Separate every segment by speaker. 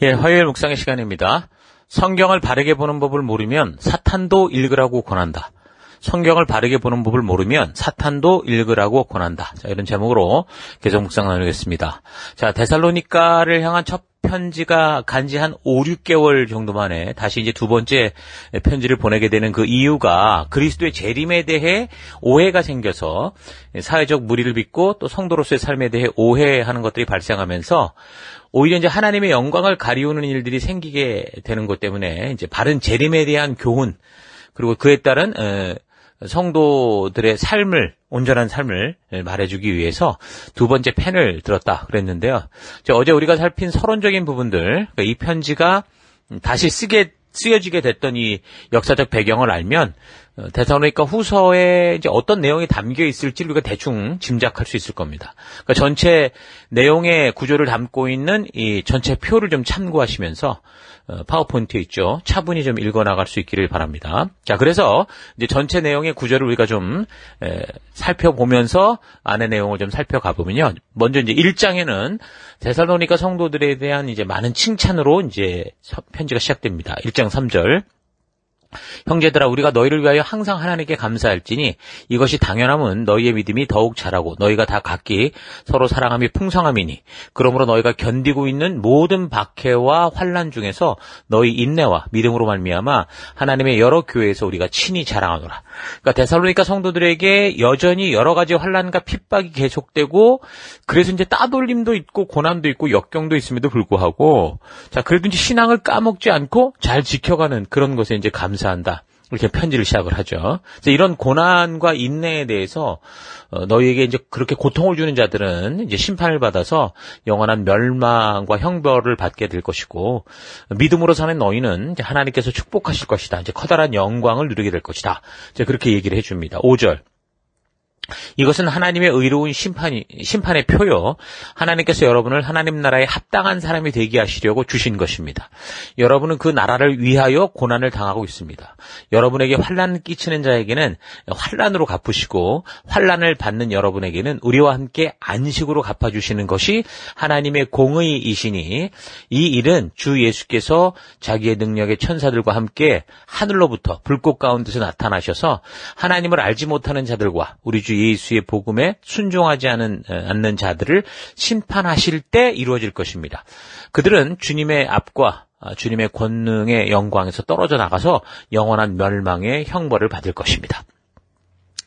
Speaker 1: 예, 화요일 묵상의 시간입니다. 성경을 바르게 보는 법을 모르면 사탄도 읽으라고 권한다. 성경을 바르게 보는 법을 모르면 사탄도 읽으라고 권한다. 자, 이런 제목으로 계속 묵상 나누겠습니다. 자, 데살로니가를 향한 첫 편지가 간지 한 5, 6개월 정도 만에 다시 이제 두 번째 편지를 보내게 되는 그 이유가 그리스도의 재림에 대해 오해가 생겨서 사회적 무리를 빚고 또 성도로서의 삶에 대해 오해하는 것들이 발생하면서 오히려 이제 하나님의 영광을 가리우는 일들이 생기게 되는 것 때문에 이제 바른 재림에 대한 교훈 그리고 그에 따른 성도들의 삶을 온전한 삶을 말해주기 위해서 두 번째 편을 들었다 그랬는데요. 어제 우리가 살핀 서론적인 부분들, 그러니까 이 편지가 다시 쓰여지게 됐던 이 역사적 배경을 알면 데살로니가 후서에 이제 어떤 내용이 담겨 있을지 우리가 대충 짐작할 수 있을 겁니다. 그러니까 전체 내용의 구조를 담고 있는 이 전체 표를 좀 참고하시면서 파워포인트에 있죠. 차분히 좀 읽어나갈 수 있기를 바랍니다. 자, 그래서 이제 전체 내용의 구조를 우리가 좀 살펴보면서 안의 내용을 좀 살펴가 보면요. 먼저 이제 1장에는 데살로니가 성도들에 대한 이제 많은 칭찬으로 이제 편지가 시작됩니다. 1장 3절. 형제들아 우리가 너희를 위하여 항상 하나님께 감사할지니 이것이 당연함은 너희의 믿음이 더욱 자라고 너희가 다 각기 서로 사랑함이 풍성함이니 그러므로 너희가 견디고 있는 모든 박해와 환난 중에서 너희 인내와 믿음으로 말미암아 하나님의 여러 교회에서 우리가 친히 자랑하노라. 그러니까 데살로니가 성도들에게 여전히 여러 가지 환난과 핍박이 계속되고 그래서 이제 따돌림도 있고 고난도 있고 역경도 있음에도 불구하고 자 그래도 이제 신앙을 까먹지 않고 잘 지켜가는 그런 것에 이제 감사한다. 이렇게 편지를 시작을 하죠. 이런 고난과 인내에 대해서 너희에게 이제 그렇게 고통을 주는 자들은 이제 심판을 받아서 영원한 멸망과 형벌을 받게 될 것이고 믿음으로 사는 너희는 이제 하나님께서 축복하실 것이다. 이제 커다란 영광을 누리게 될 것이다. 이제 그렇게 얘기를 해줍니다. 5절. 이것은 하나님의 의로운 심판의 표요. 하나님께서 여러분을 하나님 나라에 합당한 사람이 되게 하시려고 주신 것입니다. 여러분은 그 나라를 위하여 고난을 당하고 있습니다. 여러분에게 환난을 끼치는 자에게는 환난으로 갚으시고 환난을 받는 여러분에게는 우리와 함께 안식으로 갚아주시는 것이 하나님의 공의이시니 이 일은 주 예수께서 자기의 능력의 천사들과 함께 하늘로부터 불꽃 가운데서 나타나셔서 하나님을 알지 못하는 자들과 우리 주 예수의 복음에 순종하지 않는 자들을 심판하실 때 이루어질 것입니다. 그들은 주님의 앞과 주님의 권능의 영광에서 떨어져 나가서 영원한 멸망의 형벌을 받을 것입니다.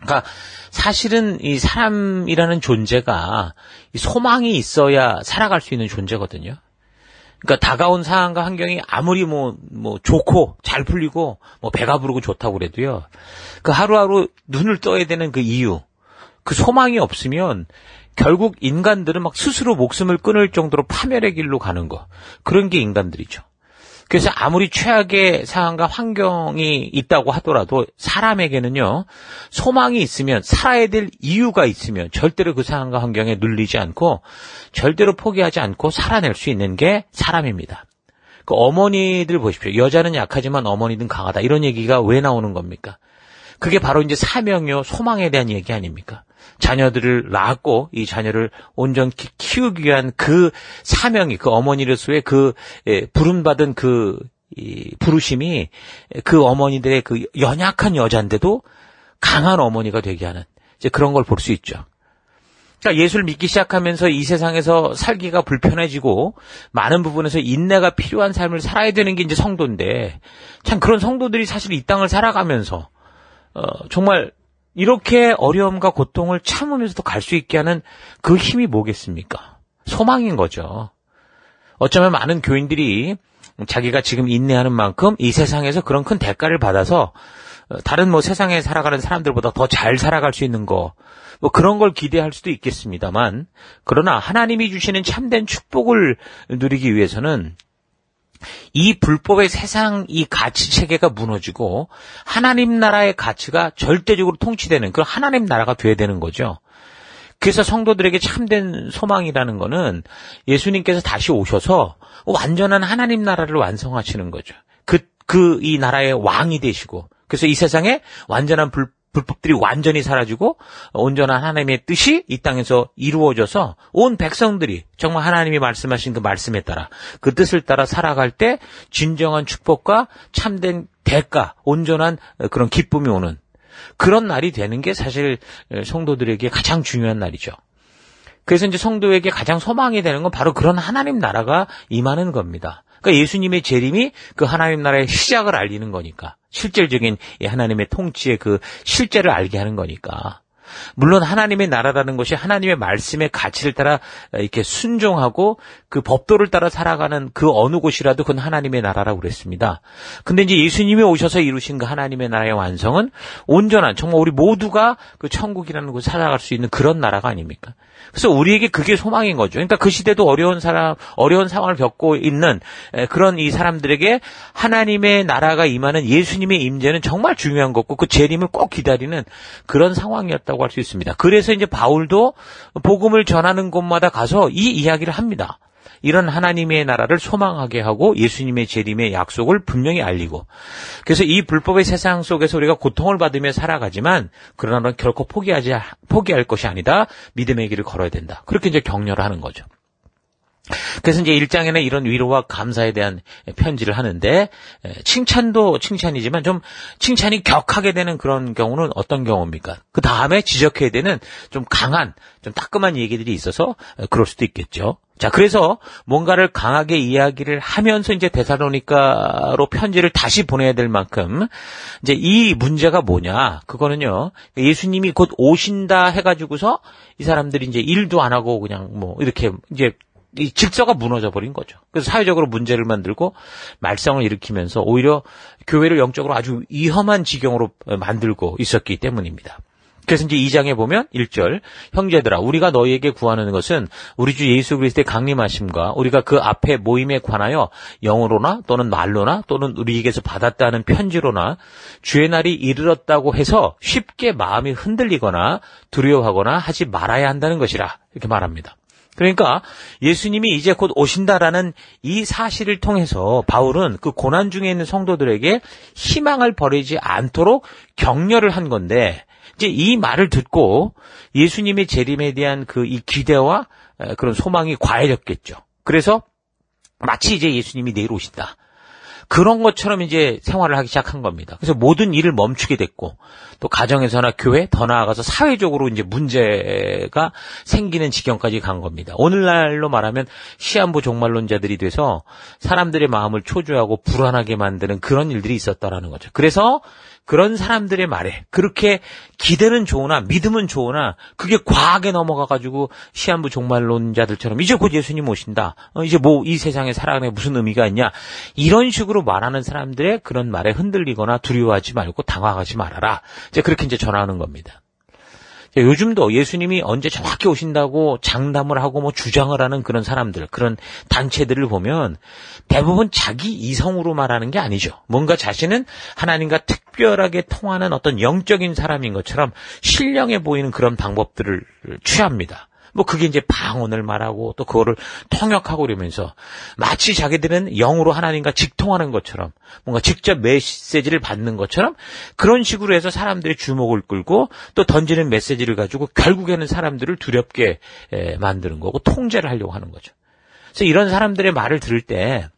Speaker 1: 그러니까 사실은 이 사람이라는 존재가 소망이 있어야 살아갈 수 있는 존재거든요. 그러니까 다가온 상황과 환경이 아무리 좋고 잘 풀리고 배가 부르고 좋다고 그래도요. 그 하루하루 눈을 떠야 되는 그 이유 그 소망이 없으면 결국 인간들은 막 스스로 목숨을 끊을 정도로 파멸의 길로 가는 거. 그런 게 인간들이죠. 그래서 아무리 최악의 상황과 환경이 있다고 하더라도 사람에게는요. 소망이 있으면 살아야 될 이유가 있으면 절대로 그 상황과 환경에 눌리지 않고 절대로 포기하지 않고 살아낼 수 있는 게 사람입니다. 그 어머니들 보십시오. 여자는 약하지만 어머니는 강하다. 이런 얘기가 왜 나오는 겁니까? 그게 바로 이제 사명이요. 소망에 대한 얘기 아닙니까? 자녀들을 낳았고 이 자녀를 온전히 키우기 위한 그 사명이 그 어머니로서의 그 부름받은 그 부르심이 그 어머니들의 그 연약한 여자인데도 강한 어머니가 되게 하는 이제 그런 걸 볼 수 있죠. 그러니까 예수를 믿기 시작하면서 이 세상에서 살기가 불편해지고 많은 부분에서 인내가 필요한 삶을 살아야 되는 게 이제 성도인데 참 그런 성도들이 사실 이 땅을 살아가면서 정말 이렇게 어려움과 고통을 참으면서도 갈 수 있게 하는 그 힘이 뭐겠습니까? 소망인 거죠. 어쩌면 많은 교인들이 자기가 지금 인내하는 만큼 이 세상에서 그런 큰 대가를 받아서 다른 세상에 살아가는 사람들보다 더 잘 살아갈 수 있는 거 그런 걸 기대할 수도 있겠습니다만 그러나 하나님이 주시는 참된 축복을 누리기 위해서는 이 불법의 세상 이 가치 체계가 무너지고 하나님 나라의 가치가 절대적으로 통치되는 그런 하나님 나라가 돼야 되는 거죠. 그래서 성도들에게 참된 소망이라는 거는 예수님께서 다시 오셔서 완전한 하나님 나라를 완성하시는 거죠. 이 나라의 왕이 되시고 그래서 이 세상에 완전한 불법들이 완전히 사라지고 온전한 하나님의 뜻이 이 땅에서 이루어져서 온 백성들이 정말 하나님이 말씀하신 그 말씀에 따라 그 뜻을 따라 살아갈 때 진정한 축복과 참된 대가, 온전한 그런 기쁨이 오는 그런 날이 되는 게 사실 성도들에게 가장 중요한 날이죠. 그래서 이제 성도에게 가장 소망이 되는 건 바로 그런 하나님 나라가 임하는 겁니다. 그러니까 예수님의 재림이 그 하나님 나라의 시작을 알리는 거니까. 실질적인 이 하나님의 통치의 그 실제를 알게 하는 거니까. 물론 하나님의 나라라는 것이 하나님의 말씀의 가치를 따라 이렇게 순종하고 그 법도를 따라 살아가는 그 어느 곳이라도 그건 하나님의 나라라고 그랬습니다. 근데 이제 예수님이 오셔서 이루신 그 하나님의 나라의 완성은 온전한 정말 우리 모두가 그 천국이라는 곳에 살아갈 수 있는 그런 나라가 아닙니까? 그래서 우리에게 그게 소망인 거죠. 그러니까 그 시대도 어려운 상황을 겪고 있는 그런 이 사람들에게 하나님의 나라가 임하는 예수님의 임재는 정말 중요한 거고 그 재림을 꼭 기다리는 그런 상황이었다고 할 수 있습니다. 그래서 이제 바울도 복음을 전하는 곳마다 가서 이 이야기를 합니다. 이런 하나님의 나라를 소망하게 하고 예수님의 재림의 약속을 분명히 알리고 그래서 이 불법의 세상 속에서 우리가 고통을 받으며 살아가지만 그러나 결코 포기할 것이 아니다. 믿음의 길을 걸어야 된다. 그렇게 이제 격려를 하는 거죠. 그래서 이제 1장에는 이런 위로와 감사에 대한 편지를 하는데 칭찬도 칭찬이지만 좀 칭찬이 격하게 되는 그런 경우는 어떤 경우입니까? 그 다음에 지적해야 되는 좀 강한, 좀 따끔한 얘기들이 있어서 그럴 수도 있겠죠. 자, 그래서 뭔가를 강하게 이야기를 하면서 이제 데살로니가로 편지를 다시 보내야 될 만큼 이제 이 문제가 뭐냐? 그거는요. 예수님이 곧 오신다 해가지고서 이 사람들이 이제 일도 안 하고 그냥 뭐 이렇게 이제 이 질서가 무너져 버린 거죠. 그래서 사회적으로 문제를 만들고 말썽을 일으키면서 오히려 교회를 영적으로 아주 위험한 지경으로 만들고 있었기 때문입니다. 그래서 이제 2장에 보면 1절 형제들아 우리가 너희에게 구하는 것은 우리 주 예수 그리스도의 강림하심과 우리가 그 앞에 모임에 관하여 영어로나 또는 말로나 또는 우리에게서 받았다는 편지로나 주의 날이 이르렀다고 해서 쉽게 마음이 흔들리거나 두려워하거나 하지 말아야 한다는 것이라 이렇게 말합니다. 그러니까 예수님이 이제 곧 오신다라는 이 사실을 통해서 바울은 그 고난 중에 있는 성도들에게 희망을 버리지 않도록 격려를 한 건데 이제 이 말을 듣고 예수님의 재림에 대한 그 이 기대와 그런 소망이 과해졌겠죠. 그래서 마치 이제 예수님이 내일 오신다. 그런 것처럼 이제 생활을 하기 시작한 겁니다. 그래서 모든 일을 멈추게 됐고 또 가정에서나 교회 더 나아가서 사회적으로 이제 문제가 생기는 지경까지 간 겁니다. 오늘날로 말하면 시한부 종말론자들이 돼서 사람들의 마음을 초조하고 불안하게 만드는 그런 일들이 있었다라는 거죠. 그래서 그런 사람들의 말에 그렇게 기대는 좋으나 믿음은 좋으나 그게 과하게 넘어가가지고 시한부 종말론자들처럼 이제 곧 예수님 오신다. 이제 뭐 이 세상에 살아가는 게 무슨 의미가 있냐. 이런 식으로 말하는 사람들의 그런 말에 흔들리거나 두려워하지 말고 당황하지 말아라. 이제 그렇게 이제 전하는 겁니다. 요즘도 예수님이 언제 정확히 오신다고 장담을 하고 뭐 주장을 하는 그런 사람들, 그런 단체들을 보면 대부분 자기 이성으로 말하는 게 아니죠. 뭔가 자신은 하나님과 특별하게 통하는 어떤 영적인 사람인 것처럼 신령해 보이는 그런 방법들을 취합니다. 뭐 그게 이제 방언을 말하고 또 그거를 통역하고 이러면서 마치 자기들은 영으로 하나님과 직통하는 것처럼 뭔가 직접 메시지를 받는 것처럼 그런 식으로 해서 사람들의 주목을 끌고 또 던지는 메시지를 가지고 결국에는 사람들을 두렵게 만드는 거고 통제를 하려고 하는 거죠. 그래서 이런 사람들의 말을 들을 때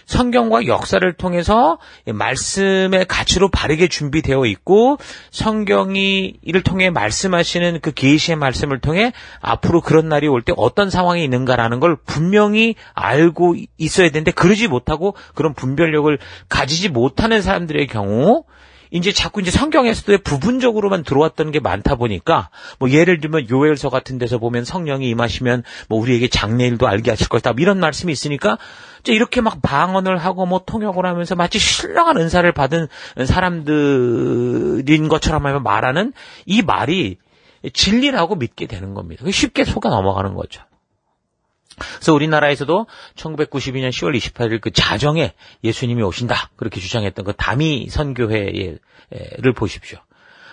Speaker 1: 성경과 역사를 통해서 말씀의 가치로 바르게 준비되어 있고 성경이 이를 통해 말씀하시는 그 계시의 말씀을 통해 앞으로 그런 날이 올 때 어떤 상황이 있는가라는 걸 분명히 알고 있어야 되는데 그러지 못하고 그런 분별력을 가지지 못하는 사람들의 경우 이제 자꾸 이제 성경에서도 부분적으로만 들어왔던 게 많다 보니까 뭐 예를 들면 요엘서 같은 데서 보면 성령이 임하시면 뭐 우리에게 장래일도 알게 하실 것이다 이런 말씀이 있으니까 이제 이렇게 막 방언을 하고 뭐 통역을 하면서 마치 신령한 은사를 받은 사람들인 것처럼 말하는 이 말이 진리라고 믿게 되는 겁니다. 쉽게 속아 넘어가는 거죠. 그래서 우리나라에서도 1992년 10월 28일 그 자정에 예수님이 오신다 그렇게 주장했던 그 다미 선교회를 보십시오.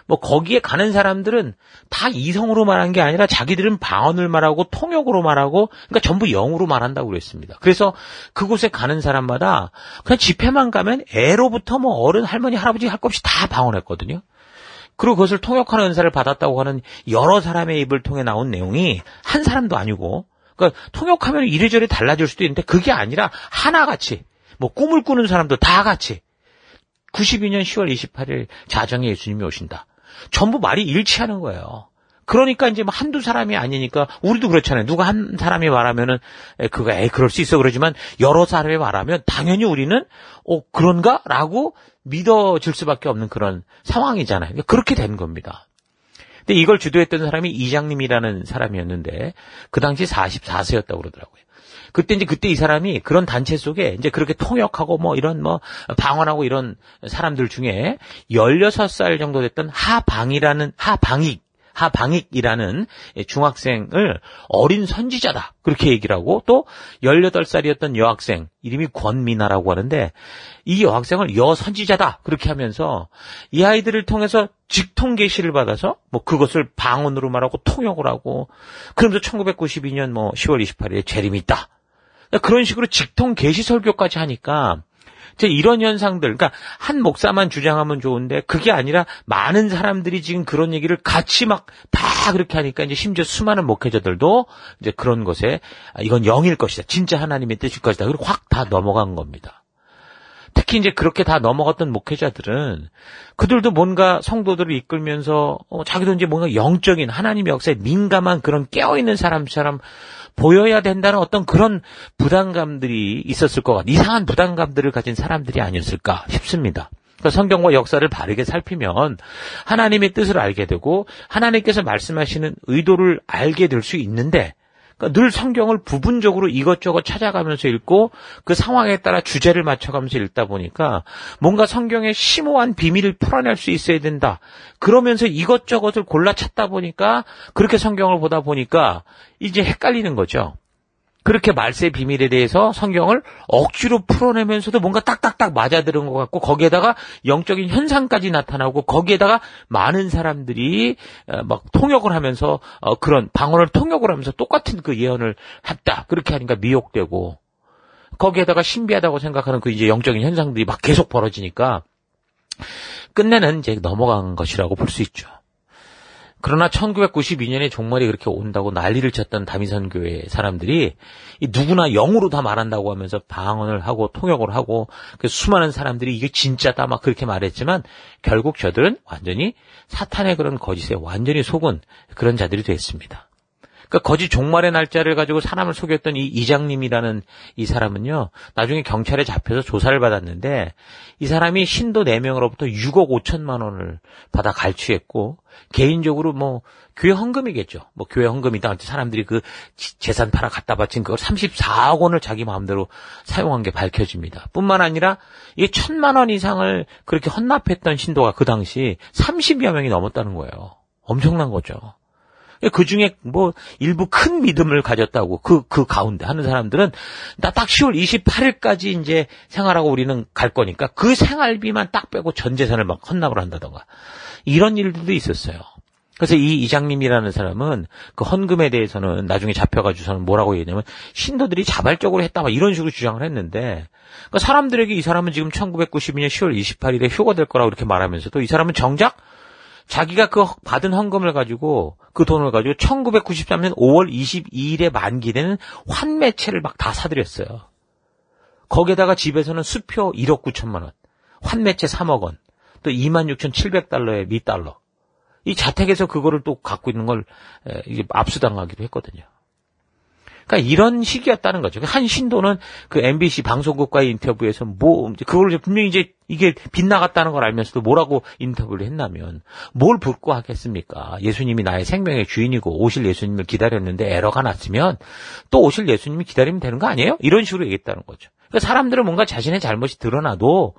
Speaker 1: 뭐 거기에 가는 사람들은 다 이성으로 말한 게 아니라 자기들은 방언을 말하고 통역으로 말하고 그러니까 전부 영으로 말한다고 그랬습니다. 그래서 그곳에 가는 사람마다 그냥 집회만 가면 애로부터 뭐 어른 할머니 할아버지 할 것 없이 다 방언했거든요. 그리고 그것을 통역하는 은사를 받았다고 하는 여러 사람의 입을 통해 나온 내용이 한 사람도 아니고, 그러니까 통역하면 이래저래 달라질 수도 있는데 그게 아니라 하나같이, 뭐 꿈을 꾸는 사람도 다 같이 92년 10월 28일 자정에 예수님이 오신다. 전부 말이 일치하는 거예요. 그러니까 이제 뭐 한두 사람이 아니니까 우리도 그렇잖아요. 누가 한 사람이 말하면은 그럴 수 있어 그러지만 여러 사람이 말하면 당연히 우리는 그런가라고 믿어질 수밖에 없는 그런 상황이잖아요. 그러니까 그렇게 된 겁니다. 근데 이걸 주도했던 사람이 이장님이라는 사람이었는데 그 당시 44세였다고 그러더라고요. 그때 이 사람이 그런 단체 속에 이제 그렇게 통역하고 뭐 이런 뭐 방언하고 이런 사람들 중에 16살 정도 됐던 하방익이라는 중학생을 어린 선지자다. 그렇게 얘기를 하고 또 18살이었던 여학생 이름이 권미나라고 하는데 이 여학생을 여선지자다. 그렇게 하면서 이 아이들을 통해서 직통 계시를 받아서 뭐 그것을 방언으로 말하고 통역을 하고 그러면서 1992년 뭐 10월 28일에 재림이 있다. 그런 식으로 직통 계시 설교까지 하니까 이제 이런 현상들, 그러니까 한 목사만 주장하면 좋은데 그게 아니라 많은 사람들이 지금 그런 얘기를 같이 막 다 그렇게 하니까 이제 심지어 수많은 목회자들도 이제 그런 것에 이건 영일 것이다. 진짜 하나님의 뜻일 것이다. 그리고 확 다 넘어간 겁니다. 특히 이제 그렇게 다 넘어갔던 목회자들은 그들도 뭔가 성도들을 이끌면서 자기도 이제 뭔가 영적인 하나님의 역사에 민감한 그런 깨어있는 사람처럼 보여야 된다는 어떤 그런 부담감들이 있었을 것 같아요. 이상한 부담감들을 가진 사람들이 아니었을까 싶습니다. 그러니까 성경과 역사를 바르게 살피면 하나님의 뜻을 알게 되고 하나님께서 말씀하시는 의도를 알게 될 수 있는데 그러니까 늘 성경을 부분적으로 이것저것 찾아가면서 읽고 그 상황에 따라 주제를 맞춰가면서 읽다 보니까 뭔가 성경의 심오한 비밀을 풀어낼 수 있어야 된다. 그러면서 이것저것을 골라 찾다 보니까 그렇게 성경을 보다 보니까 이제 헷갈리는 거죠. 그렇게 말세의 비밀에 대해서 성경을 억지로 풀어내면서도 뭔가 딱딱딱 맞아들은 것 같고 거기에다가 영적인 현상까지 나타나고 거기에다가 많은 사람들이 막 통역을 하면서 그런 방언을 통역을 하면서 똑같은 그 예언을 했다. 그렇게 하니까 미혹되고 거기에다가 신비하다고 생각하는 그 이제 영적인 현상들이 막 계속 벌어지니까 끝내는 이제 넘어간 것이라고 볼 수 있죠. 그러나 1992년에 종말이 그렇게 온다고 난리를 쳤던 다미선교회 사람들이 누구나 영으로 다 말한다고 하면서 방언을 하고 통역을 하고 그 수많은 사람들이 이게 진짜다 막 그렇게 말했지만 결국 저들은 완전히 사탄의 그런 거짓에 완전히 속은 그런 자들이 됐습니다. 그러니까 거짓 종말의 날짜를 가지고 사람을 속였던 이 이장님이라는 이 사람은요, 나중에 경찰에 잡혀서 조사를 받았는데, 이 사람이 신도 4명으로부터 6억 5천만 원을 받아 갈취했고, 개인적으로 뭐, 교회 헌금이겠죠. 뭐, 교회 헌금이다. 사람들이 그 재산 팔아 갖다 바친 그걸 34억 원을 자기 마음대로 사용한 게 밝혀집니다. 뿐만 아니라, 이게 1,000만 원 이상을 그렇게 헌납했던 신도가 그 당시 30여 명이 넘었다는 거예요. 엄청난 거죠. 그 중에 뭐 일부 큰 믿음을 가졌다고 그 가운데 하는 사람들은 나 딱 10월 28일까지 이제 생활하고 우리는 갈 거니까 그 생활비만 딱 빼고 전 재산을 막 헌납을 한다던가 이런 일들도 있었어요. 그래서 이 이장님이라는 사람은 그 헌금에 대해서는 나중에 잡혀가지고서는 뭐라고 얘기했냐면 신도들이 자발적으로 했다 막 이런 식으로 주장을 했는데 그러니까 사람들에게 이 사람은 지금 1992년 10월 28일에 휴거될 거라고 이렇게 말하면서도 이 사람은 정작 자기가 그 받은 헌금을 가지고 그 돈을 가지고 1993년 5월 22일에 만기되는 환매채를 막 다 사들였어요. 거기에다가 집에서는 수표 1억 9천만 원, 환매채 3억 원, 또 26,700달러의 미달러. 이 자택에서 그거를 또 갖고 있는 걸 이게 압수당하기도 했거든요. 그러니까 이런 식이었다는 거죠. 한 신도는 그 MBC 방송국과의 인터뷰에서 그걸 분명히 이제 이게 빗나갔다는 걸 알면서도 뭐라고 인터뷰를 했냐면 뭘 붓고 하겠습니까? 예수님이 나의 생명의 주인이고 오실 예수님을 기다렸는데 에러가 났으면 또 오실 예수님이 기다리면 되는 거 아니에요? 이런 식으로 얘기했다는 거죠. 그러니까 사람들은 뭔가 자신의 잘못이 드러나도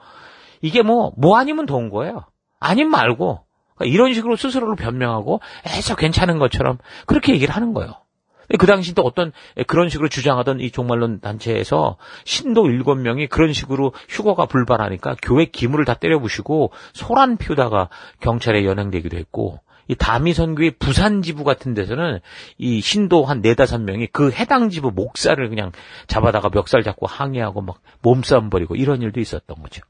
Speaker 1: 이게 뭐 아니면 도운 거예요. 아님 말고 그러니까 이런 식으로 스스로를 변명하고 애써 괜찮은 것처럼 그렇게 얘기를 하는 거예요. 그 당시 또 어떤 그런 식으로 주장하던 이 종말론 단체에서 신도 7명이 그런 식으로 휴거가 불발하니까 교회 기물을 다 때려부시고 소란 피우다가 경찰에 연행되기도 했고 이 다미선교회 부산 지부 같은 데서는 이 신도 한 4-5명이 그 해당 지부 목사를 그냥 잡아다가 멱살 잡고 항의하고 막 몸싸움 벌이고 이런 일도 있었던 거죠.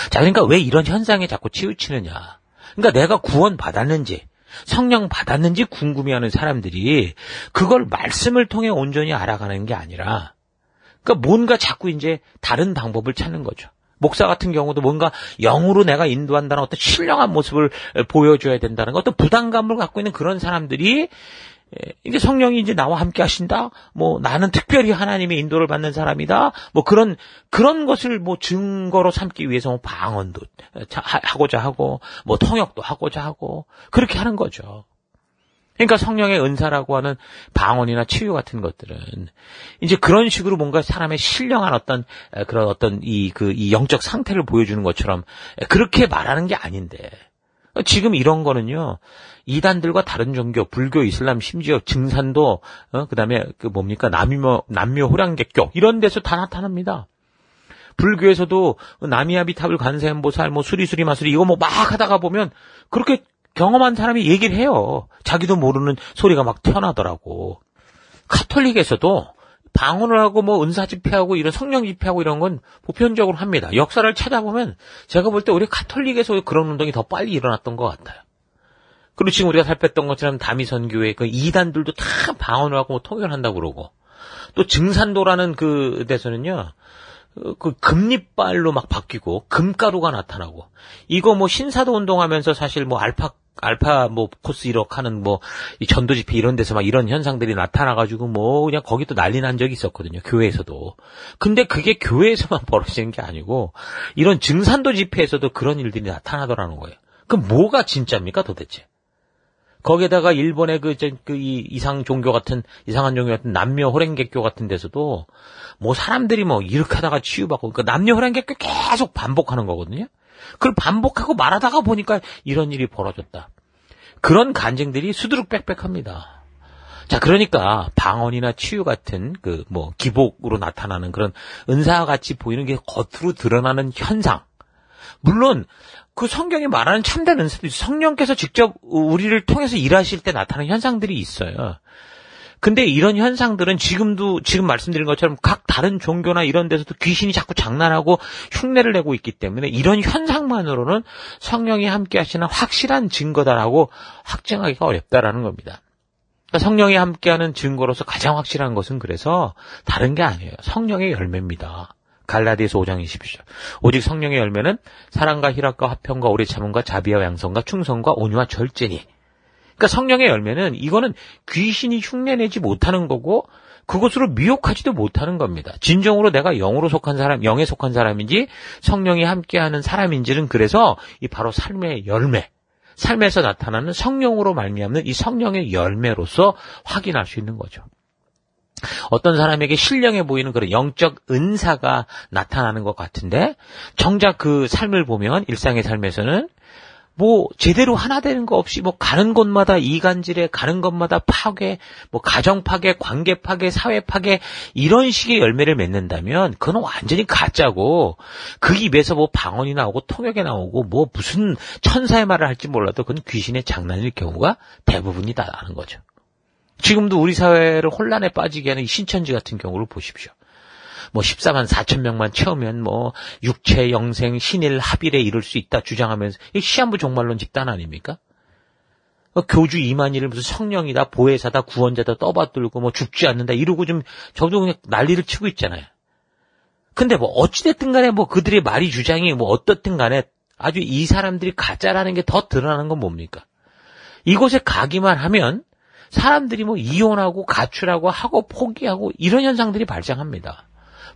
Speaker 1: 자, 그러니까 왜 이런 현상에 자꾸 치우치느냐. 그러니까 내가 구원 받았는지 성령 받았는지 궁금해하는 사람들이 그걸 말씀을 통해 온전히 알아가는 게 아니라 그러니까 뭔가 자꾸 이제 다른 방법을 찾는 거죠. 목사 같은 경우도 뭔가 영으로 내가 인도한다는 어떤 신령한 모습을 보여줘야 된다는 어떤 부담감을 갖고 있는 그런 사람들이 이제 성령이 이제 나와 함께 하신다? 뭐 나는 특별히 하나님의 인도를 받는 사람이다? 뭐 그런 것을 뭐 증거로 삼기 위해서 뭐 방언도 하고자 하고 뭐 통역도 하고자 하고 그렇게 하는 거죠. 그러니까 성령의 은사라고 하는 방언이나 치유 같은 것들은 이제 그런 식으로 뭔가 사람의 신령한 어떤 그런 어떤 이 영적 상태를 보여주는 것처럼 그렇게 말하는 게 아닌데 지금 이런 거는요 이단들과 다른 종교 불교 이슬람 심지어 증산도 그다음에 남묘 호랑객교 이런 데서 다 나타납니다. 불교에서도 나미아비탑을 관세음보살 뭐 수리수리 마수리 이거 뭐 막 하다가 보면 그렇게 경험한 사람이 얘기를 해요. 자기도 모르는 소리가 막 튀어나더라고. 카톨릭에서도 방언을 하고 뭐 은사 집회하고 이런 성령 집회하고 이런 건 보편적으로 합니다. 역사를 찾아보면 제가 볼 때 우리 카톨릭에서 그런 운동이 더 빨리 일어났던 것 같아요. 그리고 지금 우리가 살폈던 것처럼 다미선교회 그 이단들도 다 방언을 하고 뭐 통역을 한다고 그러고 또 증산도라는 그 데서는요. 그 금리빨로 막 바뀌고 금가루가 나타나고 이거 뭐 신사도 운동하면서 사실 뭐 알파 뭐 코스 1억 하는 뭐 이 전도 집회 이런 데서 막 이런 현상들이 나타나가지고 뭐 그냥 거기 또 난리 난 적이 있었거든요. 교회에서도. 근데 그게 교회에서만 벌어지는 게 아니고 이런 증산도 집회에서도 그런 일들이 나타나더라는 거예요. 그럼 뭐가 진짜입니까 도대체? 거기에다가 일본의 이 이상한 종교 같은 남묘 호랭객교 같은 데서도 뭐 사람들이 뭐 이렇게 하다가 치유받고 그러니까 남녀 호랑객교 계속 반복하는 거거든요. 그걸 반복하고 말하다가 보니까 이런 일이 벌어졌다. 그런 간증들이 수두룩 빽빽합니다. 자, 그러니까 방언이나 치유 같은 기복으로 나타나는 그런 은사와 같이 보이는 게 겉으로 드러나는 현상. 물론 그 성경이 말하는 참된 은사도 있어요. 성령께서 직접 우리를 통해서 일하실 때 나타나는 현상들이 있어요. 근데 이런 현상들은 지금 말씀드린 것처럼 각 다른 종교나 이런 데서도 귀신이 자꾸 장난하고 흉내를 내고 있기 때문에 이런 현상만으로는 성령이 함께 하시는 확실한 증거다라고 확증하기가 어렵다라는 겁니다. 그러니까 성령이 함께하는 증거로서 가장 확실한 것은 그래서 다른 게 아니에요. 성령의 열매입니다. 갈라디아서 5장 20절. 오직 성령의 열매는 사랑과 희락과 화평과 오래 참음과 자비와 양선과 충성과 온유와 절제니. 그러니까 성령의 열매는 이거는 귀신이 흉내내지 못하는 거고 그것으로 미혹하지도 못하는 겁니다. 진정으로 내가 영에 속한 사람인지 성령이 함께하는 사람인지는 그래서 이 바로 삶의 열매, 삶에서 나타나는 성령으로 말미암는 이 성령의 열매로서 확인할 수 있는 거죠. 어떤 사람에게 신령해 보이는 그런 영적 은사가 나타나는 것 같은데 정작 그 삶을 보면 일상의 삶에서는 뭐 제대로 하나 되는 거 없이 뭐 가는 곳마다 이간질에 가는 곳마다 파괴, 뭐 가정 파괴, 관계 파괴, 사회 파괴 이런 식의 열매를 맺는다면 그건 완전히 가짜고 그 입에서 뭐 방언이 나오고 통역이 나오고 뭐 무슨 천사의 말을 할지 몰라도 그건 귀신의 장난일 경우가 대부분이다라는 거죠. 지금도 우리 사회를 혼란에 빠지게 하는 이 신천지 같은 경우를 보십시오. 뭐 14만 4천 명만 채우면 뭐 육체, 영생, 신일, 합일에 이룰 수 있다 주장하면서 이 시한부 종말론 집단 아닙니까? 교주 이만희를 무슨 성령이다, 보혜사다, 구원자다 떠받들고 뭐 죽지 않는다 이러고 좀 저도 그냥 난리를 치고 있잖아요. 근데 뭐 어찌됐든 간에 뭐 그들의 말이 주장이 뭐 어떻든 간에 아주 이 사람들이 가짜라는 게 더 드러나는 건 뭡니까? 이곳에 가기만 하면 사람들이 뭐 이혼하고 가출하고 하고 포기하고 이런 현상들이 발생합니다.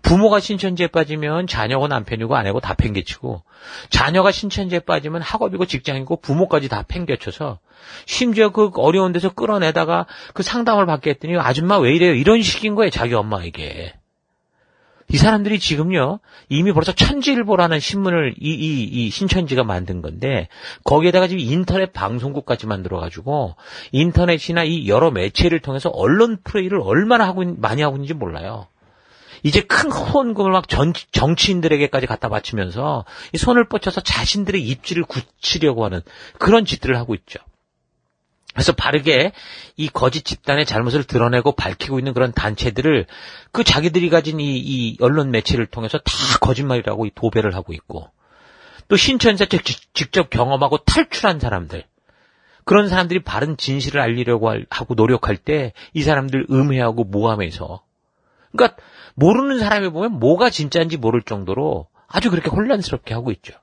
Speaker 1: 부모가 신천지에 빠지면 자녀고 남편이고 아내고 다 팽개치고 자녀가 신천지에 빠지면 학업이고 직장이고 부모까지 다 팽개쳐서 심지어 그 어려운 데서 끌어내다가 그 상담을 받게 했더니 아줌마 왜 이래요? 이런 식인 거예요. 자기 엄마에게. 이 사람들이 지금요 이미 벌써 천지일보라는 신문을 이 신천지가 만든 건데 거기에다가 지금 인터넷 방송국까지 만들어가지고 인터넷이나 이 여러 매체를 통해서 언론 플레이를 얼마나 많이 하고 있는지 몰라요. 이제 큰 후원금을 막 정치인들에게까지 갖다 바치면서 이 손을 뻗쳐서 자신들의 입지를 굳히려고 하는 그런 짓들을 하고 있죠. 그래서 바르게 이 거짓 집단의 잘못을 드러내고 밝히고 있는 그런 단체들을 그 자기들이 가진 이 언론 매체를 통해서 다 거짓말이라고 도배를 하고 있고 또 신천지에서 직접 경험하고 탈출한 사람들, 그런 사람들이 바른 진실을 알리려고 하고 노력할 때 이 사람들 음해하고 모함해서, 그러니까 모르는 사람이 보면 뭐가 진짜인지 모를 정도로 아주 그렇게 혼란스럽게 하고 있죠.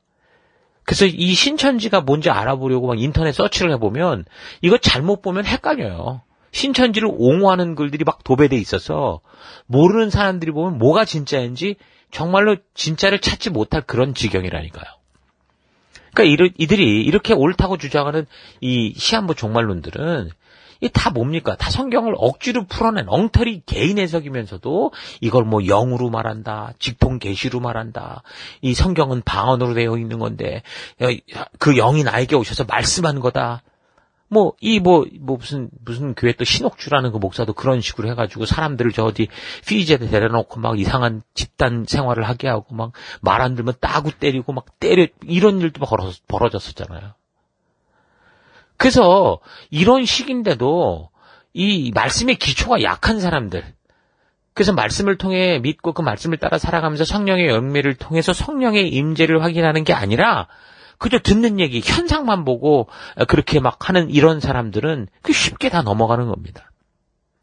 Speaker 1: 그래서 이 신천지가 뭔지 알아보려고 막 인터넷 서치를 해보면 이거 잘못 보면 헷갈려요. 신천지를 옹호하는 글들이 막 도배돼 있어서 모르는 사람들이 보면 뭐가 진짜인지 정말로 진짜를 찾지 못할 그런 지경이라니까요. 그러니까 이들이 이렇게 옳다고 주장하는 이 시한부 종말론들은 이 다 뭡니까? 다 성경을 억지로 풀어낸 엉터리 개인 해석이면서도 이걸 뭐 영으로 말한다, 직통 계시로 말한다. 이 성경은 방언으로 되어 있는 건데 그 영이 나에게 오셔서 말씀한 거다. 무슨 교회 또 신옥주라는 그 목사도 그런 식으로 해가지고 사람들을 저 어디 피지에 데려놓고 막 이상한 집단 생활을 하게 하고 막 말 안 들면 따구 때리고 막 때려, 이런 일도 벌어졌었잖아요. 그래서 이런 식인데도 이 말씀의 기초가 약한 사람들, 그래서 말씀을 통해 믿고 그 말씀을 따라 살아가면서 성령의 열매를 통해서 성령의 임재를 확인하는 게 아니라 그저 듣는 얘기, 현상만 보고 그렇게 막 하는 이런 사람들은 그 쉽게 다 넘어가는 겁니다.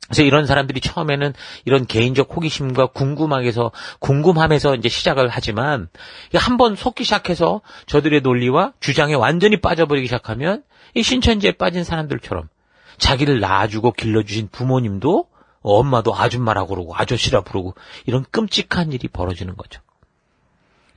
Speaker 1: 그래서 이런 사람들이 처음에는 이런 개인적 호기심과 궁금함에서 이제 시작을 하지만 한번 속기 시작해서 저들의 논리와 주장에 완전히 빠져버리기 시작하면 이 신천지에 빠진 사람들처럼 자기를 낳아주고 길러주신 부모님도 엄마도 아줌마라고 그러고 아저씨라 부르고 이런 끔찍한 일이 벌어지는 거죠.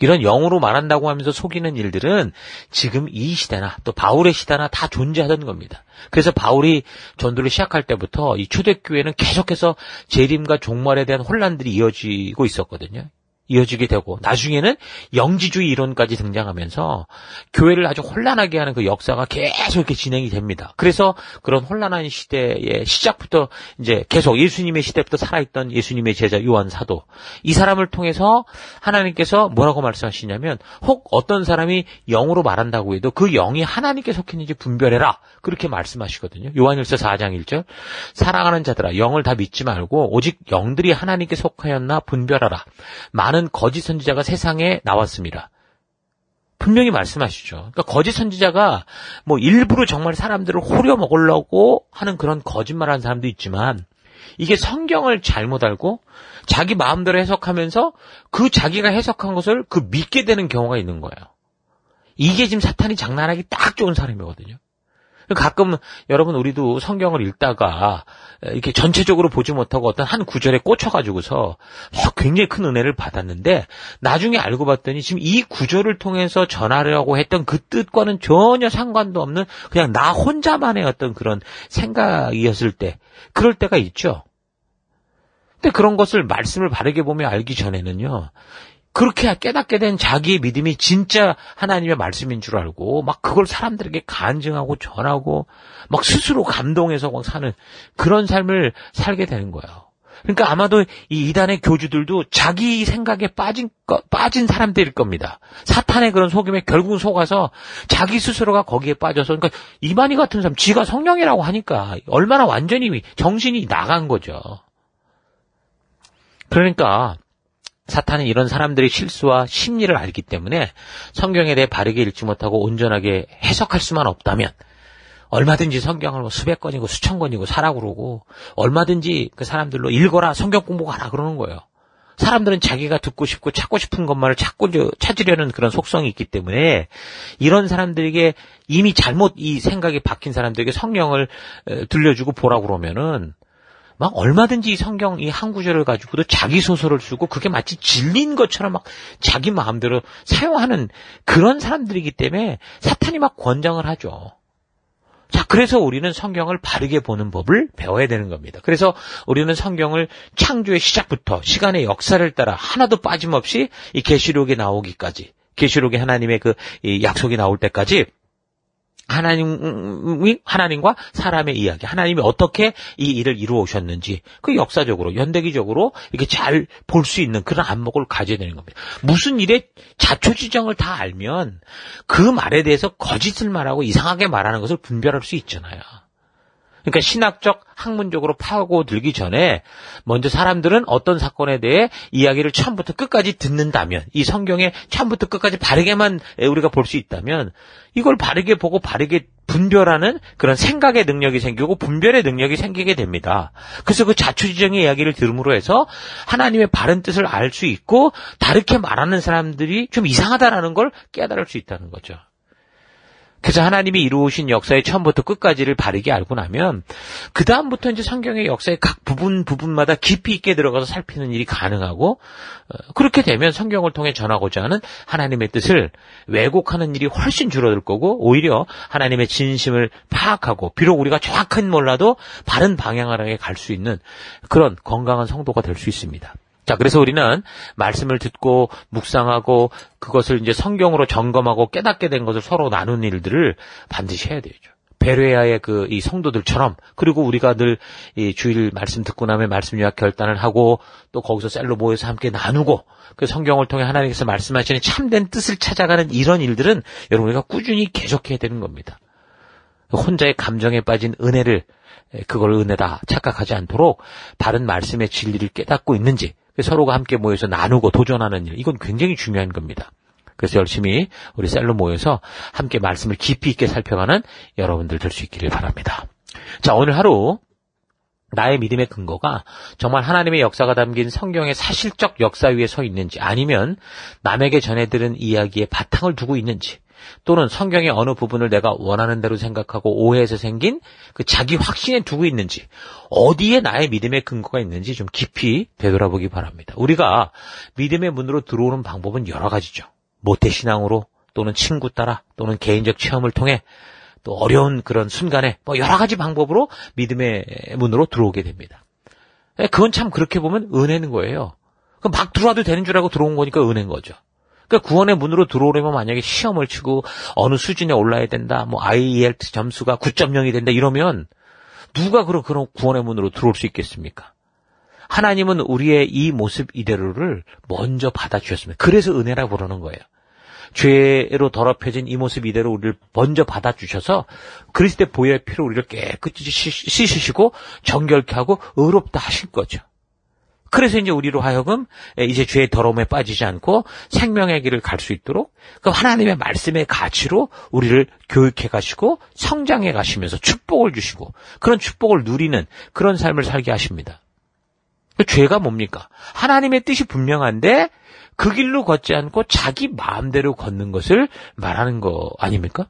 Speaker 1: 이런 영으로 말한다고 하면서 속이는 일들은 지금 이 시대나 또 바울의 시대나 다 존재하던 겁니다. 그래서 바울이 전도를 시작할 때부터 이 초대교회는 계속해서 재림과 종말에 대한 혼란들이 이어지고 있었거든요. 이어지게 되고 나중에는 영지주의 이론까지 등장하면서 교회를 아주 혼란하게 하는 그 역사가 계속 이렇게 진행이 됩니다. 그래서 그런 혼란한 시대의 시작부터 이제 계속 예수님의 시대부터 살아있던 예수님의 제자 요한 사도, 이 사람을 통해서 하나님께서 뭐라고 말씀하시냐면 혹 어떤 사람이 영으로 말한다고 해도 그 영이 하나님께 속했는지 분별해라, 그렇게 말씀하시거든요. 요한일서 4장 1절, 사랑하는 자들아 영을 다 믿지 말고 오직 영들이 하나님께 속하였나 분별하라. 많은 거짓 선지자가 세상에 나왔습니다. 분명히 말씀하시죠. 그러니까 거짓 선지자가 뭐 일부러 정말 사람들을 호려 먹으려고 하는 그런 거짓말하는 사람도 있지만 이게 성경을 잘못 알고 자기 마음대로 해석하면서 그 자기가 해석한 것을 그 믿게 되는 경우가 있는 거예요. 이게 지금 사탄이 장난하기 딱 좋은 사람이거든요. 가끔 여러분 우리도 성경을 읽다가 이렇게 전체적으로 보지 못하고 어떤 한 구절에 꽂혀가지고서 굉장히 큰 은혜를 받았는데 나중에 알고 봤더니 지금 이 구절을 통해서 전하려고 했던 그 뜻과는 전혀 상관도 없는 그냥 나 혼자만의 어떤 그런 생각이었을 때, 그럴 때가 있죠. 근데 그런 것을 말씀을 바르게 보며 알기 전에는요, 그렇게 깨닫게 된 자기의 믿음이 진짜 하나님의 말씀인 줄 알고 막 그걸 사람들에게 간증하고 전하고 막 스스로 감동해서 막 사는 그런 삶을 살게 되는 거예요. 그러니까 아마도 이 이단의 교주들도 자기 생각에 빠진 사람들일 겁니다. 사탄의 그런 속임에 결국은 속아서 자기 스스로가 거기에 빠져서, 그러니까 이만희 같은 사람 지가 성령이라고 하니까 얼마나 완전히 정신이 나간 거죠. 그러니까 사탄은 이런 사람들의 실수와 심리를 알기 때문에 성경에 대해 바르게 읽지 못하고 온전하게 해석할 수만 없다면 얼마든지 성경을 뭐 수백 권이고 수천 권이고 사라고 그러고 얼마든지 그 사람들로 읽어라, 성경 공부하라 그러는 거예요. 사람들은 자기가 듣고 싶고 찾고 싶은 것만을 찾으려는 그런 속성이 있기 때문에 이런 사람들에게 이미 잘못 이 생각이 박힌 사람들에게 성경을 들려주고 보라고 그러면은 막 얼마든지 성경 이 한 구절을 가지고도 자기 소설을 쓰고 그게 마치 진리인 것처럼 막 자기 마음대로 사용하는 그런 사람들이기 때문에 사탄이 막 권장을 하죠. 자, 그래서 우리는 성경을 바르게 보는 법을 배워야 되는 겁니다. 그래서 우리는 성경을 창조의 시작부터 시간의 역사를 따라 하나도 빠짐없이 이 계시록에 나오기까지, 계시록에 하나님의 그 이 약속이 나올 때까지 하나님과 사람의 이야기, 하나님이 어떻게 이 일을 이루어 오셨는지 그 역사적으로 연대기적으로 이렇게 잘 볼 수 있는 그런 안목을 가져야 되는 겁니다. 무슨 일에 자초지정을 다 알면 그 말에 대해서 거짓을 말하고 이상하게 말하는 것을 분별할 수 있잖아요. 그러니까 신학적, 학문적으로 파고들기 전에 먼저 사람들은 어떤 사건에 대해 이야기를 처음부터 끝까지 듣는다면, 이 성경에 처음부터 끝까지 바르게만 우리가 볼 수 있다면 이걸 바르게 보고 바르게 분별하는 그런 생각의 능력이 생기고 분별의 능력이 생기게 됩니다. 그래서 그 자초지종의 이야기를 들음으로 해서 하나님의 바른 뜻을 알 수 있고 다르게 말하는 사람들이 좀 이상하다라는 걸 깨달을 수 있다는 거죠. 그래서 하나님이 이루신 역사의 처음부터 끝까지를 바르게 알고 나면 그 다음부터 이제 성경의 역사의 각 부분마다 깊이 있게 들어가서 살피는 일이 가능하고, 그렇게 되면 성경을 통해 전하고자 하는 하나님의 뜻을 왜곡하는 일이 훨씬 줄어들 거고, 오히려 하나님의 진심을 파악하고 비록 우리가 정확한 몰라도 바른 방향을 향해 갈 수 있는 그런 건강한 성도가 될 수 있습니다. 자, 그래서 우리는 말씀을 듣고 묵상하고 그것을 이제 성경으로 점검하고 깨닫게 된 것을 서로 나누는 일들을 반드시 해야 되죠. 베레아의 이 성도들처럼, 그리고 우리가 늘 이 주일 말씀 듣고 나면 말씀 요약 결단을 하고 또 거기서 셀로 모여서 함께 나누고 그 성경을 통해 하나님께서 말씀하시는 참된 뜻을 찾아가는 이런 일들은 여러분 우리가 꾸준히 계속해야 되는 겁니다. 혼자의 감정에 빠진 그걸 은혜다 착각하지 않도록 바른 말씀의 진리를 깨닫고 있는지 서로가 함께 모여서 나누고 도전하는 일, 이건 굉장히 중요한 겁니다. 그래서 열심히 우리 셀로 모여서 함께 말씀을 깊이 있게 살펴가는 여러분들 될 수 있기를 바랍니다. 자, 오늘 하루 나의 믿음의 근거가 정말 하나님의 역사가 담긴 성경의 사실적 역사 위에 서 있는지, 아니면 남에게 전해들은 이야기에 바탕을 두고 있는지, 또는 성경의 어느 부분을 내가 원하는 대로 생각하고 오해해서 생긴 그 자기 확신에 두고 있는지, 어디에 나의 믿음의 근거가 있는지 좀 깊이 되돌아보기 바랍니다. 우리가 믿음의 문으로 들어오는 방법은 여러 가지죠. 모태신앙으로, 또는 친구 따라, 또는 개인적 체험을 통해, 또 어려운 그런 순간에 여러 가지 방법으로 믿음의 문으로 들어오게 됩니다. 그건 참 그렇게 보면 은혜는 거예요. 막 들어와도 되는 줄 알고 들어온 거니까 은혜인 거죠. 그러니까 구원의 문으로 들어오려면 만약에 시험을 치고 어느 수준에 올라야 된다, IELTS 점수가 9.0이 된다 이러면 누가 그런 구원의 문으로 들어올 수 있겠습니까? 하나님은 우리의 이 모습 이대로를 먼저 받아주셨습니다. 그래서 은혜라고 부르는 거예요. 죄로 더럽혀진 이 모습 이대로 우리를 먼저 받아주셔서 그리스도의 보혈의 피로 우리를 깨끗이 씻으시고 정결케 하고 의롭다 하실 거죠. 그래서 이제 우리로 하여금 이제 죄의 더러움에 빠지지 않고 생명의 길을 갈 수 있도록 그 하나님의 말씀의 가치로 우리를 교육해 가시고 성장해 가시면서 축복을 주시고 그런 축복을 누리는 그런 삶을 살게 하십니다. 죄가 뭡니까? 하나님의 뜻이 분명한데 그 길로 걷지 않고 자기 마음대로 걷는 것을 말하는 거 아닙니까?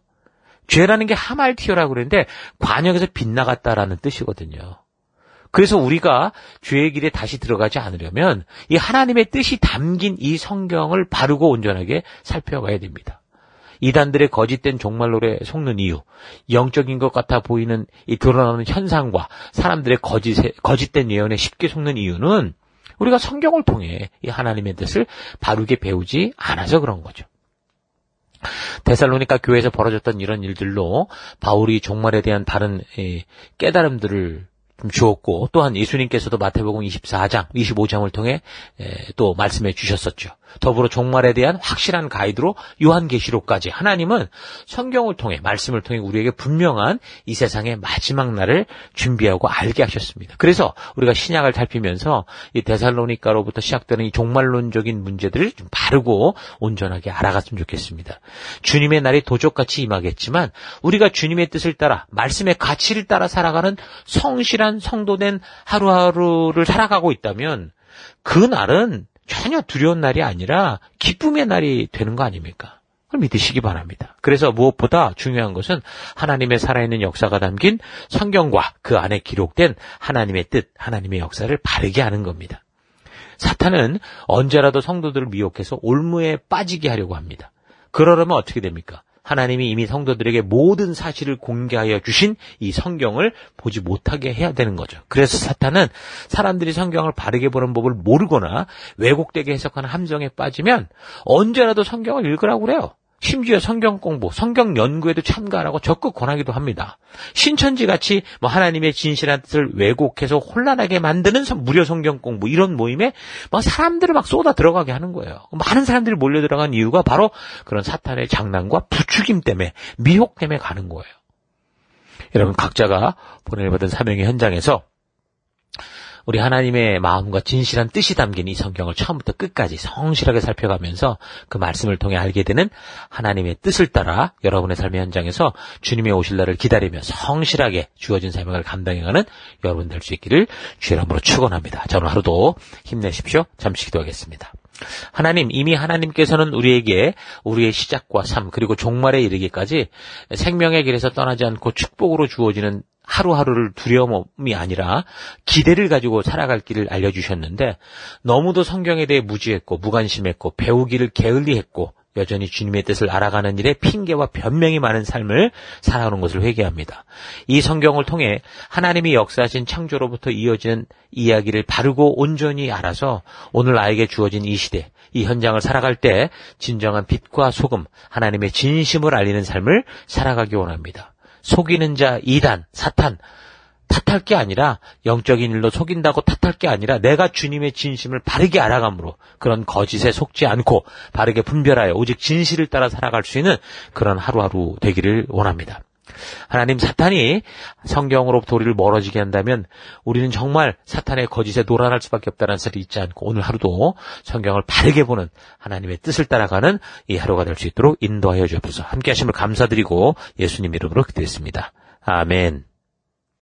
Speaker 1: 죄라는 게 하말티오라고 그러는데 관역에서 빗나갔다라는 뜻이거든요. 그래서 우리가 죄의 길에 다시 들어가지 않으려면 이 하나님의 뜻이 담긴 이 성경을 바르고 온전하게 살펴가야 됩니다. 이단들의 거짓된 종말론에 속는 이유, 영적인 것 같아 보이는 이 드러나는 현상과 사람들의 거짓된 예언에 쉽게 속는 이유는 우리가 성경을 통해 이 하나님의 뜻을 바르게 배우지 않아서 그런 거죠. 데살로니가 교회에서 벌어졌던 이런 일들로 바울이 종말에 대한 다른 깨달음들을 좀 주었고, 또한 예수님께서도 마태복음 24장, 25장을 통해 또 말씀해 주셨었죠. 더불어 종말에 대한 확실한 가이드로 요한계시록까지 하나님은 성경을 통해, 말씀을 통해 우리에게 분명한 이 세상의 마지막 날을 준비하고 알게 하셨습니다. 그래서 우리가 신약을 살피면서 이 데살로니가로부터 시작되는 이 종말론적인 문제들을 좀 바르고 온전하게 알아갔으면 좋겠습니다. 주님의 날이 도적같이 임하겠지만 우리가 주님의 뜻을 따라 말씀의 가치를 따라 살아가는 성실한 성도된 하루하루를 살아가고 있다면 그 날은 전혀 두려운 날이 아니라 기쁨의 날이 되는 거 아닙니까? 그걸 믿으시기 바랍니다. 그래서 무엇보다 중요한 것은 하나님의 살아있는 역사가 담긴 성경과 그 안에 기록된 하나님의 뜻, 하나님의 역사를 바르게 하는 겁니다. 사탄은 언제라도 성도들을 미혹해서 올무에 빠지게 하려고 합니다. 그러려면 어떻게 됩니까? 하나님이 이미 성도들에게 모든 사실을 공개하여 주신 이 성경을 보지 못하게 해야 되는 거죠. 그래서 사탄은 사람들이 성경을 바르게 보는 법을 모르거나 왜곡되게 해석하는 함정에 빠지면 언제라도 성경을 읽으라고 그래요. 심지어 성경 공부, 성경 연구에도 참가하라고 적극 권하기도 합니다. 신천지같이 하나님의 진실한 뜻을 왜곡해서 혼란하게 만드는 무료 성경 공부, 이런 모임에 사람들을 쏟아 들어가게 하는 거예요. 많은 사람들이 몰려 들어간 이유가 바로 그런 사탄의 장난과 부추김 때문에, 미혹 때문에 가는 거예요. 여러분 각자가 보냄을 받은 사명의 현장에서 우리 하나님의 마음과 진실한 뜻이 담긴 이 성경을 처음부터 끝까지 성실하게 살펴가면서 그 말씀을 통해 알게 되는 하나님의 뜻을 따라 여러분의 삶의 현장에서 주님의 오실 날을 기다리며 성실하게 주어진 사명을 감당해가는 여러분 될 수 있기를 주의 이름으로 축원합니다. 자, 오늘 하루도 힘내십시오. 잠시 기도하겠습니다. 하나님, 이미 하나님께서는 우리에게 우리의 시작과 삶 그리고 종말에 이르기까지 생명의 길에서 떠나지 않고 축복으로 주어지는 하루하루를 두려움이 아니라 기대를 가지고 살아갈 길을 알려주셨는데 너무도 성경에 대해 무지했고 무관심했고 배우기를 게을리했고 여전히 주님의 뜻을 알아가는 일에 핑계와 변명이 많은 삶을 살아오는 것을 회개합니다. 이 성경을 통해 하나님이 역사하신 창조로부터 이어지는 이야기를 바르고 온전히 알아서 오늘 나에게 주어진 이 시대, 이 현장을 살아갈 때 진정한 빛과 소금, 하나님의 진심을 알리는 삶을 살아가기 원합니다. 속이는 자, 이단, 사탄 탓할 게 아니라 영적인 일로 속인다고 탓할 게 아니라 내가 주님의 진심을 바르게 알아감으로 그런 거짓에 속지 않고 바르게 분별하여 오직 진실을 따라 살아갈 수 있는 그런 하루하루 되기를 원합니다. 하나님, 사탄이 성경으로부터 우리를 멀어지게 한다면 우리는 정말 사탄의 거짓에 노란할 수밖에 없다는 사실을 잊지 않고 오늘 하루도 성경을 바르게 보는 하나님의 뜻을 따라가는 이 하루가 될 수 있도록 인도하여 주옵소서. 함께 하심을 감사드리고 예수님 이름으로 기도했습니다. 아멘.